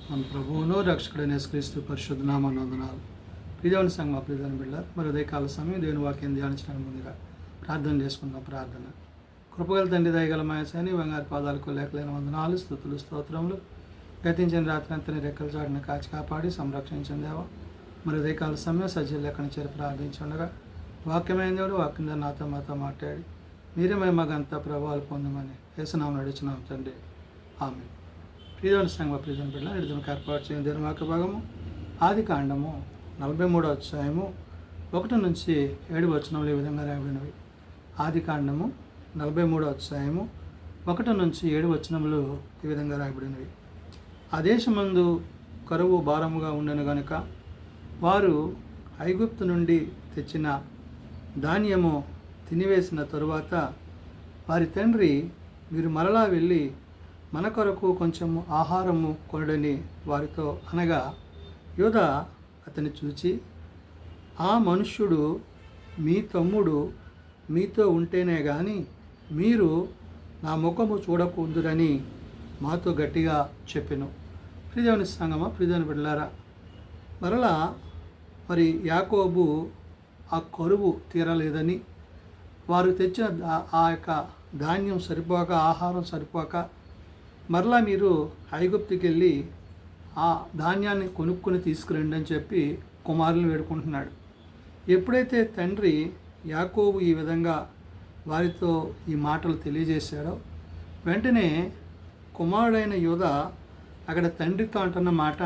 మన ప్రభువును రక్షకుడైన యేసుక్రీస్తు పరిశుద్ధ నామమున వందనాలు. ప్రియమైన సంఘం ప్రియమైన బిడ్డలారా, మరి ఉదయకాల సమయం దేవుని వాక్యం ధ్యానించడానికి ముందుగా ప్రార్థన చేసుకుందాం. ప్రార్థన. కృపగల తండ్రి, దయగల మాయసాని బంగారు పాదాలకు లేఖలేని వందనాలు, స్తుతులు, స్తోత్రములు. గతించిన రాత్రి అంతని రెక్కల చాటున కాచి కాపాడి సంరక్షించిన దేవా, మరి ఉదయకాల సమయం సజ్జలు లెక్కన చేరి ప్రార్థించుండగా వాక్యమైన దేవుడు వాక్యం ద్వారా నాతో మాతో మాట్లాడి మీరే మగంతా ప్రభావాలు పొందమని యేసునామమున నడుచున్నాం తండ్రి. ఆమేన్. ప్రియమైన సంఘ ప్రియమైన బిడ్డ ఎడుదలకు ఏర్పాటు చేయడం దేవుని వాక్య భాగము ఆదికాండము 43వ అధ్యాయము 1 నుంచి 7 వచనములు ఈ విధంగా రాయబడినవి. ఆదికాండము 43వ అధ్యాయము 1 నుంచి 7 వచనములు ఈ విధంగా రాయబడినవి. ఆ దేశమందు కరువు భారముగా ఉండెను గనుక వారు ఐగుప్తు నుండి తెచ్చిన ధాన్యము తినివేసిన తరువాత వారి తండ్రి, మీరు మరలా వెళ్ళి మన కొరకు కొంచెము ఆహారము కొనుడని వారితో అనగా, యూదా అతన్ని చూచి, ఆ మనుష్యుడు మీ తమ్ముడు మీతో ఉంటేనే కానీ మీరు నా ముఖము చూడకుందురని మాతో గట్టిగా చెప్పెను. ప్రియదేవుని సంగమా, ప్రియదేవుని బిడ్డలారా, మరలా మరి యాకోబు ఆ కరువు తీరలేదని, వారు తెచ్చిన ఆ యొక్క ధాన్యం సరిపోక, ఆహారం సరిపోక మరలా మీరు ఐగుప్తుకి వెళ్ళి ఆ ధాన్యాన్ని కొనుక్కొని తీసుకురండి అని చెప్పి కుమారులను వేడుకుంటున్నాడు. ఎప్పుడైతే తండ్రి యాకోబు ఈ విధంగా వారితో ఈ మాటలు తెలియజేశాడో, వెంటనే కుమారుడైన యూదా అక్కడ తండ్రితో అంటున్న మాట,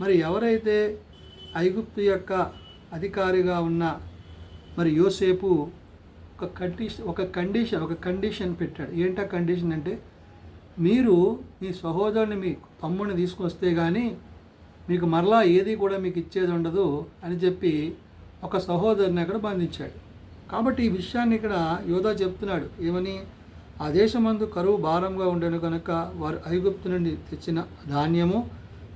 మరి ఎవరైతే ఐగుప్తు యొక్క అధికారిగా ఉన్న మరి యోసేపు ఒక కండిషన్ పెట్టాడు. ఏంటా కండిషన్ అంటే, మీరు మీ సహోదరుని, మీ తమ్ముడిని తీసుకొస్తే కానీ మీకు మరలా ఏది కూడా మీకు ఇచ్చేది ఉండదు అని చెప్పి ఒక సహోదరుని అక్కడ బంధించాడు. కాబట్టి ఈ విషయాన్ని ఇక్కడ యోధా చెప్తున్నాడు. ఏమని? ఆ దేశమందు కరువు భారంగా ఉండెను కనుక వారు ఐగుప్తు నుండి తెచ్చిన ధాన్యము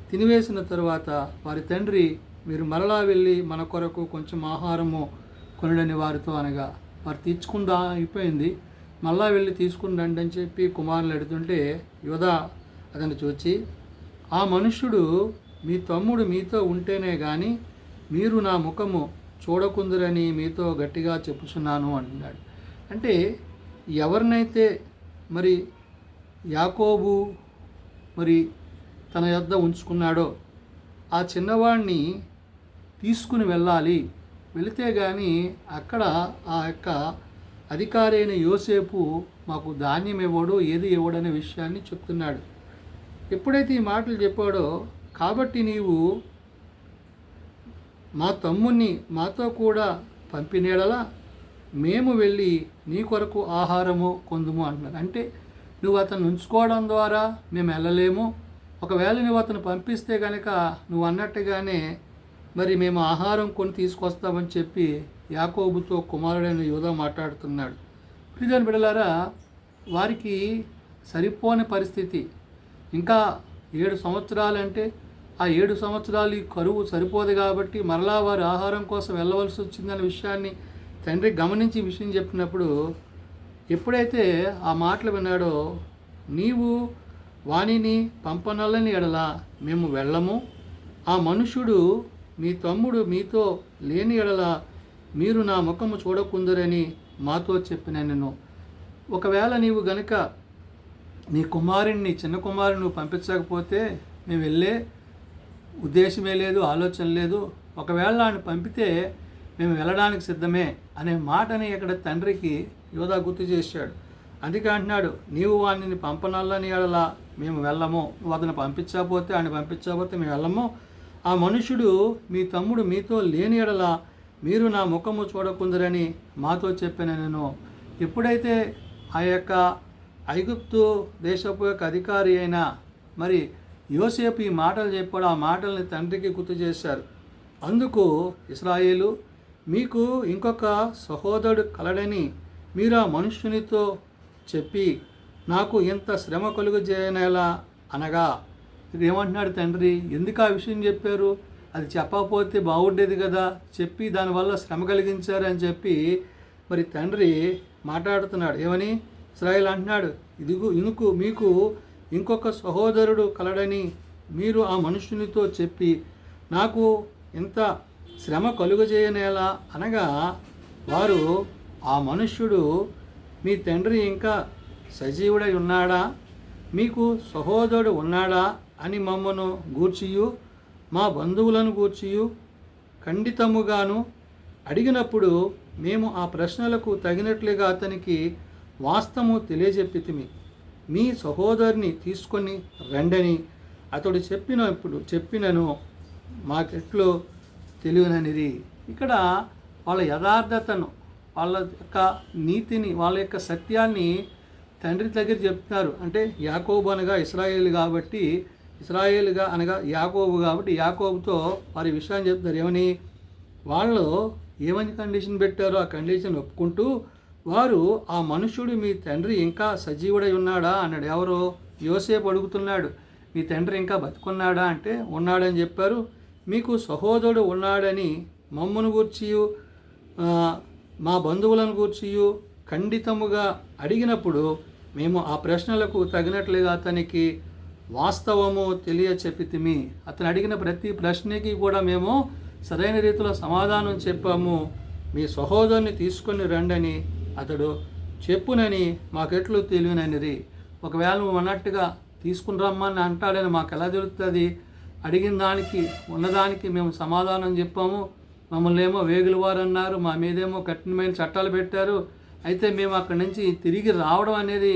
తినివేసిన తరువాత వారి తండ్రి, మీరు మరలా వెళ్ళి మన కొరకు కొంచెం ఆహారము కొనుడని వారితో అనగా, వారు తెచ్చుకుందా అయిపోయింది, మళ్ళా వెళ్ళి తీసుకుని రండి అని చెప్పి కుమారులు అడుగుతుంటే, యోధా అతన్ని చూచి, ఆ మనుష్యుడు మీ తమ్ముడు మీతో ఉంటేనే కానీ మీరు నా ముఖము చూడకుందురని మీతో గట్టిగా చెప్పుచున్నాను అంటున్నాడు. అంటే ఎవరినైతే మరి యాకోబు మరి తన యొద్ద ఉంచుకున్నాడో ఆ చిన్నవాడిని తీసుకుని వెళ్ళాలి, వెళితే కానీ అక్కడ ఆ యొక్క అధికారి అయిన యోసేపు మాకు ధాన్యం ఇవ్వడు, ఏది ఇవ్వడనే విషయాన్ని చెప్తున్నాడు. ఎప్పుడైతే ఈ మాటలు చెప్పాడో, కాబట్టి నీవు మా తమ్ముణ్ణి మాతో కూడా పంపినేడలా మేము వెళ్ళి నీ కొరకు ఆహారము కొందుము అంటున్నారు. అంటే నువ్వు అతను ఉంచుకోవడం ద్వారా మేము వెళ్ళలేము, ఒకవేళ నువ్వు అతను పంపిస్తే కనుక నువ్వు అన్నట్టుగానే మరి మేము ఆహారం కొని తీసుకొస్తామని చెప్పి యాకోబుతో కుమారుడైన యూదా మాట్లాడుతున్నాడు. ప్రియమైన బిడ్డలారా, వారికి సరిపోని పరిస్థితి. ఇంకా 7 సంవత్సరాలంటే ఆ 7 సంవత్సరాలు ఈ కరువు సరిపోదు కాబట్టి మరలా వారు ఆహారం కోసం వెళ్ళవలసి వచ్చిందనే విషయాన్ని తండ్రి గమనించి విషయం చెప్పినప్పుడు, ఎప్పుడైతే ఆ మాటలు విన్నాడో, నీవు వానిని పంపనల్లని ఎడల మేము వెళ్ళము, ఆ మనుషుడు మీ తమ్ముడు మీతో లేని ఎడల మీరు నా ముఖము చూడకుందరని మాతో చెప్పిన నేను. ఒకవేళ నీవు గనుక నీ కుమారుణ్ణి, చిన్న కుమారుని నువ్వు పంపించకపోతే మేము వెళ్ళే ఉద్దేశమే లేదు, ఆలోచన లేదు. ఒకవేళ ఆయన పంపితే మేము వెళ్ళడానికి సిద్ధమే అనే మాటని ఇక్కడ తండ్రికి యోధా గుర్తు చేశాడు. అందుకే అంటున్నాడు, నీవు వాడిని పంపనల్లని ఎడలా మేము వెళ్ళము, నువ్వు అతను పంపించకపోతే మేము వెళ్ళము, ఆ మనుషుడు మీ తమ్ముడు మీతో లేని ఎడల మీరు నా ముఖము చూడకుందరని మాతో చెప్పిన నేను. ఎప్పుడైతే ఆ యొక్క ఐగుప్తు దేశపు యొక్క అధికారి అయిన మరి యోసేపు ఈ మాటలు చెప్పాడు, ఆ మాటల్ని తండ్రికి గుర్తు చేశారు. అందుకు ఇశ్రాయేలు, మీకు ఇంకొక సహోదరుడు కలడని మీరు ఆ మనుష్యునితో చెప్పి నాకు ఇంత శ్రమ కలుగజేయనేలా అనగా, ఏమంటున్నాడు తండ్రి? ఎందుకు ఆ విషయం చెప్పారు? అది చెప్పకపోతే బాగుండేది కదా, చెప్పి దానివల్ల శ్రమ కలిగించారు అని చెప్పి మరి తండ్రి మాట్లాడుతున్నాడు. ఏమని? ఇశ్రాయేలు అంటున్నాడు, ఇదిగో మీకు ఇంకొక సహోదరుడు కలడని మీరు ఆ మనుషునితో చెప్పి నాకు ఇంత శ్రమ కలుగజేయనేలా అనగా, వారు ఆ మనుష్యుడు మీ తండ్రి ఇంకా సజీవుడై ఉన్నాడా, మీకు సహోదరుడు ఉన్నాడా అని మమ్మను గూర్చియు మా బంధువులను గూర్చియు ఖండితముగాను అడిగినప్పుడు మేము ఆ ప్రశ్నలకు తగినట్లుగా అతనికి వాస్తవము తెలియజెప్పితిమి. మీ సహోదరుని తీసుకొని రండని అతడు చెప్పినను మాకెట్లు తెలియననిది. ఇక్కడ వాళ్ళ యథార్థతను, వాళ్ళ యొక్క నీతిని, వాళ్ళ యొక్క సత్యాన్ని తండ్రి దగ్గర చెప్తున్నారు. అంటే యాకోబు అనగా ఇస్రాయేలుగా అనగా యాకోబు కాబట్టి యాకోబుతో వారి విషయాన్ని చెప్తారు. ఏమని, వాళ్ళు ఏమని కండిషన్ పెట్టారో ఆ కండిషన్ ఒప్పుకుంటూ వారు ఆ మనుష్యుడు మీ తండ్రి ఇంకా సజీవుడై ఉన్నాడా అన్నాడు. ఎవరో యోసేపు అడుగుతున్నాడు, మీ తండ్రి ఇంకా బతుకున్నాడా అంటే ఉన్నాడని చెప్పారు. మీకు సహోదరుడు ఉన్నాడని మమ్మను గూర్చియు మా బంధువులను గూర్చియు ఖండితముగా అడిగినప్పుడు మేము ఆ ప్రశ్నలకు తగినట్లుగా అతనికి వాస్తవము తెలియచెప్పితిమి. అతను అడిగిన ప్రతి ప్రశ్నకి కూడా మేము సరైన రీతిలో సమాధానం చెప్పాము. మీ సహోదరుని తీసుకొని రండని అతడు చెప్పునని మాకెట్లు తెలియననిది. ఒకవేళ నువ్వు అన్నట్టుగా తీసుకుని రమ్మని అంటాడని మాకు ఎలా తెలుస్తుంది? అడిగిన దానికి ఉన్నదానికి మేము సమాధానం చెప్పాము. మమ్మల్ని ఏమో వేగులవారు అన్నారు, మా మీదేమో కఠినమైన చట్టాలు పెట్టారు. అయితే మేము అక్కడి నుంచి తిరిగి రావడం అనేది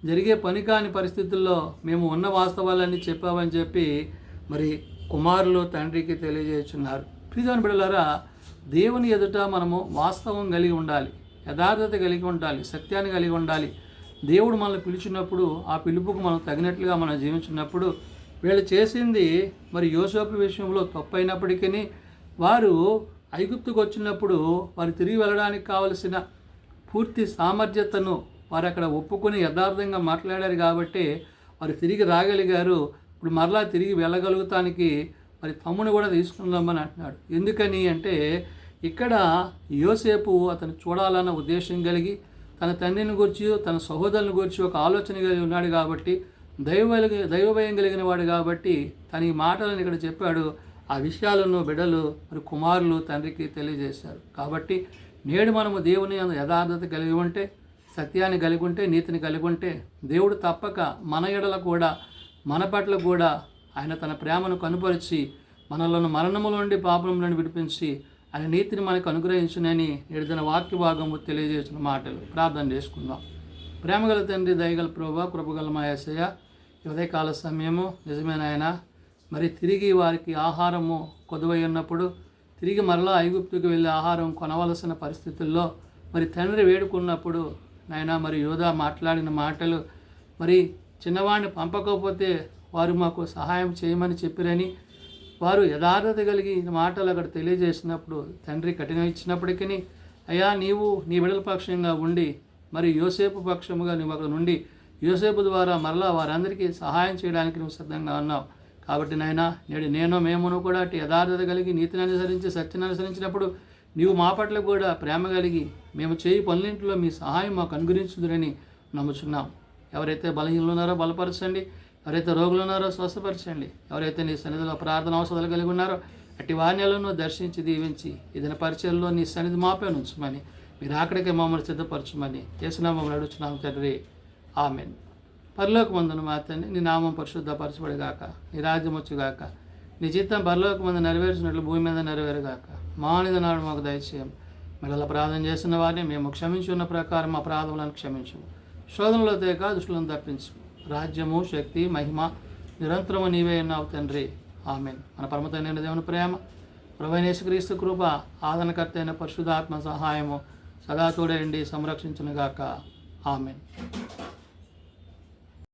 జరిగే పని కాని పరిస్థితుల్లో మేము ఉన్న వాస్తవాలన్నీ చెప్పామని చెప్పి మరి కుమారులు తండ్రికి తెలియజేస్తున్నారు. ప్రియమైన బిడ్డలారా, దేవుని ఎదుట మనము వాస్తవం కలిగి ఉండాలి, యథార్థత కలిగి ఉండాలి, సత్యాన్ని కలిగి ఉండాలి. దేవుడు మనల్ని పిలిచినప్పుడు ఆ పిలుపుకు మనం తగినట్లుగా మనం జీవించినప్పుడు వీళ్ళు చేసింది మరి యోసేపు విషయంలో తప్పు అయినప్పటికీ వారు ఐగుప్తుకు వచ్చినప్పుడు వారు తిరిగి వెళ్ళడానికి కావలసిన పూర్తి సామర్థ్యతను వారు అక్కడ ఒప్పుకొని యథార్థంగా మాట్లాడారు కాబట్టి వారు తిరిగి రాగలిగారు. ఇప్పుడు మరలా తిరిగి వెళ్ళగలుగుతానికి మరి తమ్ముని కూడా తీసుకుందామని అంటున్నాడు. ఎందుకని అంటే ఇక్కడ యోసేపు అతను చూడాలన్న ఉద్దేశం కలిగి తన తండ్రిని గురించి తన సహోదరుని గురించి ఒక ఆలోచన కలిగి ఉన్నాడు కాబట్టి దైవభయం కలిగిన వాడు కాబట్టి తన ఈ మాటలను ఇక్కడ చెప్పాడు. ఆ విషయాలను బిడ్డలు మరి కుమారులు తండ్రికి తెలియజేశారు. కాబట్టి నేడు మనము దేవుని యథార్థత కలిగి ఉంటే, సత్యాన్ని కలిగి ఉంటే, నీతిని కలిగి ఉంటే దేవుడు తప్పక మన ఎడల కూడా మన పట్ల కూడా ఆయన తన ప్రేమను కనుపరిచి మనలను మరణముల నుండి పాపం నుండి విడిపించి ఆయన నీతిని మనకు అనుగ్రహించునని ఏదైనా వాక్య భాగము తెలియజేసిన మాటలు ప్రార్థన చేసుకుందాం. ప్రేమగల తండ్రి, దయగల ప్రభువా, కృపగల మా యేసయ్య, ఉదయకాల సమయము నిజమైన ఆయన మరి తిరిగి వారికి ఆహారము కొదువై ఉన్నప్పుడు తిరిగి మరలా ఐగుప్తుకు వెళ్ళి ఆహారం కొనవలసిన పరిస్థితుల్లో మరి తండ్రి వేడుకున్నప్పుడు నాయన మరి యోధా మాట్లాడిన మాటలు మరి చిన్నవాడిని పంపకపోతే వారు మాకు సహాయం చేయమని చెప్పిరని వారు యథార్థత కలిగి మాటలు అక్కడ తెలియజేసినప్పుడు తండ్రి కఠినం ఇచ్చినప్పటికీ అయ్యా నీవు నీ బిడ్డల పక్షంగా ఉండి మరి యోసేపు పక్షముగా నువ్వు అక్కడ నుండి యోసేపు ద్వారా మరలా వారందరికీ సహాయం చేయడానికి నువ్వు సిద్ధంగా ఉన్నావు. కాబట్టి నాయన నేడు మేమును కూడా అటు యథార్థత కలిగి నీతిని అనుసరించి సత్యాన్ని అనుసరించినప్పుడు నీవు మా పట్ల కూడా ప్రేమ కలిగి మేము చేయి పనులింట్లో మీ సహాయం మాకు అనుగ్రహించుదురని నమ్ముచున్నాం. ఎవరైతే బలహీనలు ఉన్నారో బలపరచండి, ఎవరైతే రోగులు ఉన్నారో స్వస్థపరచండి, ఎవరైతే నీ సన్నిధిలో ప్రార్థన అవసరాలు కలిగి ఉన్నారో అట్టి వాణ్యాలను దర్శించి దీవించి ఏదైనా పరిచయంలో నీ సన్నిధి మాపే ఉంచమని, మీరు అక్కడికే మమ్మల్ని సిద్ధపరచమని యేసునామములో అడుగుచున్నాం తండ్రి, ఆమేన్. పరలోకమందున మా తండ్రి, నీ నామం పరిశుద్ధపరచబడిగాక, నీ రాజ్యం వచ్చుగాక, నీ చిత్తం పరలోకమందు నెరవేర్చినట్లు భూమి మీద నెరవేరుగాక. మానిద నాడు మాకు దయచేయం. మిడల ప్రార్థన చేస్తున్న వారిని మేము క్షమించున్న ప్రకారం మా ప్రార్థనలను క్షమించు. శోధనలో తేక దుష్టులను తప్పించు. రాజ్యము, శక్తి, మహిమ నిరంతరము నీవే ఉన్నావు తండ్రి, ఆమేన్. మన పరమతైన దేవుని ప్రేమ, ప్రభువైన యేసుక్రీస్తు కృప, ఆదరణకర్త అయిన పరిశుద్ధాత్మ సహాయము సదా తోడేండి సంరక్షించునుగాక, ఆమేన్.